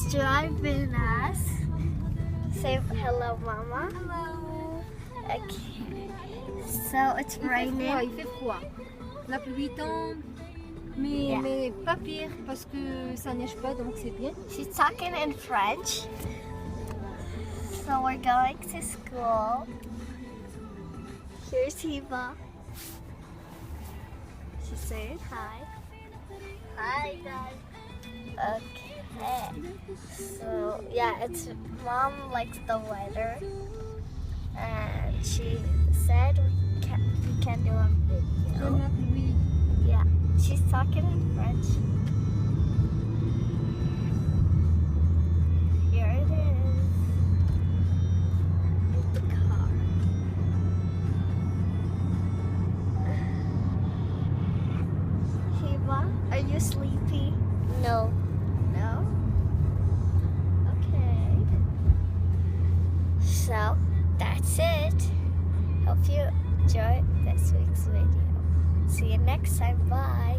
driving us. Say hello, Mama. Hello. Okay. So it's raining. Il fait froid. La pluie tombe, mais, Yeah. mais pas pire parce que ça neige pas donc c'est bien. She's talking in French. So we're going to school. Here's Hiva. She's saying hi. Hi, guys. Okay. So yeah, it's Mom likes the weather, and she said we can do a video. J'aime la pluie. Yeah, she's talking in French. Here it is. The car. Hiva, are you sleepy? No. No? Okay. So, that's it. Hope you enjoyed this week's video. See you next time. Bye.